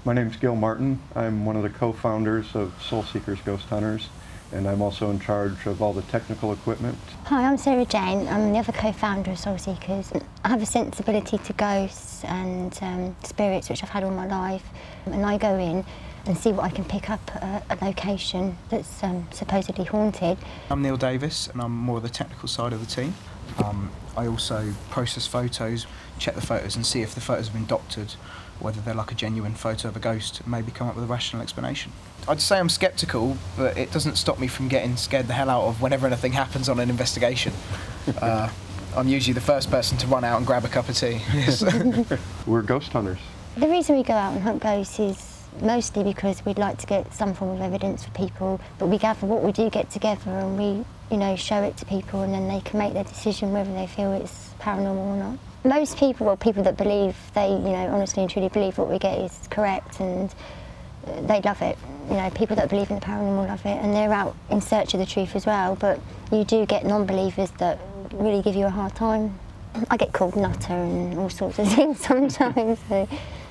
My name's Gil Martin. I'm one of the co-founders of Soul Seekers Ghost Hunters, and I'm also in charge of all the technical equipment. Hi, I'm Sarah Jane. I'm the other co-founder of Soul Seekers. I have a sensibility to ghosts and spirits, which I've had all my life, and I go in and see what I can pick up at a location that's supposedly haunted. I'm Neil Davis, and I'm more the technical side of the team. I also process photos, check the photos and see if the photos have been doctored, whether they're like a genuine photo of a ghost, and maybe come up with a rational explanation. I'd say I'm sceptical, but it doesn't stop me from getting scared the hell out of whenever anything happens on an investigation. I'm usually the first person to run out and grab a cup of tea. We're ghost hunters. The reason we go out and hunt ghosts is mostly because we'd like to get some form of evidence for people, but we gather what we do get together and we, show it to people, and then they can make their decision whether they feel it's paranormal or not. Most people, well, people that believe, they, honestly and truly believe what we get is correct, and they love it. People that believe in the paranormal love it, and they're out in search of the truth as well, but you do get non-believers that really give you a hard time. I get called nutter and all sorts of things sometimes, so,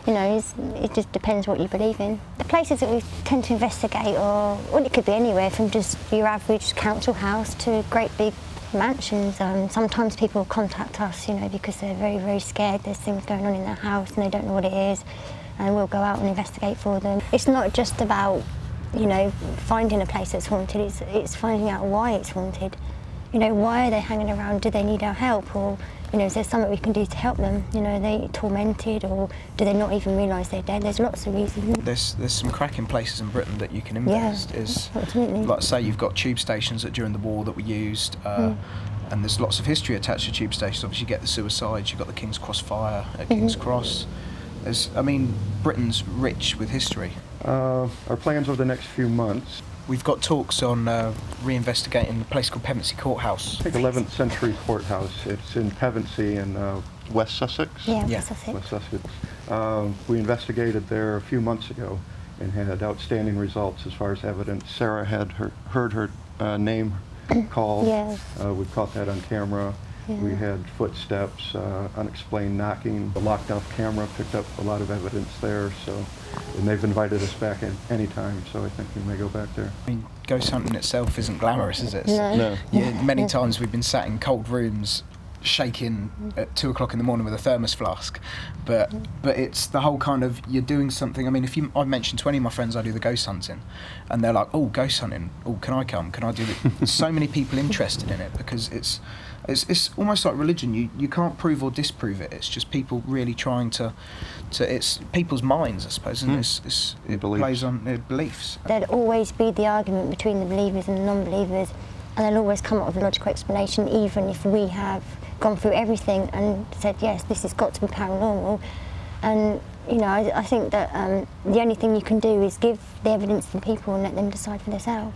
it just depends what you believe in. The places that we tend to investigate are, well, it could be anywhere from just your average council house to great big mansions. Sometimes people contact us, because they're very, very scared. There's things going on in their house and they don't know what it is, and we'll go out and investigate for them. It's not just about, finding a place that's haunted, it's finding out why it's haunted. Why are they hanging around? Do they need our help? Or, is there something we can do to help them? Are they tormented, or do they not even realise they're dead? There's lots of reasons. There's some cracking places in Britain that you can invest. Yeah, absolutely. Like, say you've got tube stations that during the war that were used, and there's lots of history attached to tube stations. Obviously you get the suicides, you've got the King's Cross fire at King's Cross. Britain's rich with history. Our plans over the next few months. We've got talks on reinvestigating a place called Pevensey Courthouse. I think 11th century courthouse. It's in Pevensey in West Sussex. Yeah, West Sussex. West Sussex. We investigated there a few months ago and had outstanding results as far as evidence. Sarah had heard her name called. Yes. We caught that on camera. Yeah. We had footsteps, unexplained knocking. The locked-off camera picked up a lot of evidence there, and they've invited us back in any time, so I think we may go back there. Ghost hunting itself isn't glamorous, is it? No. Yeah, many times we've been sat in cold rooms, shaking at 2 o'clock in the morning with a thermos flask, but it's the whole kind of, you're doing something. I've mentioned to any of my friends I do the ghost hunting, and they're like, oh, ghost hunting, oh, can I come, can I do it? There's so many people interested in it, because it's almost like religion. You can't prove or disprove it. It's just people really trying to it's people's minds, I suppose, and it plays on their beliefs. There'll always be the argument between the believers and the non-believers, and they'll always come up with a logical explanation, even if we have gone through everything and said, yes, this has got to be paranormal. And, I think that the only thing you can do is give the evidence to the people and let them decide for themselves.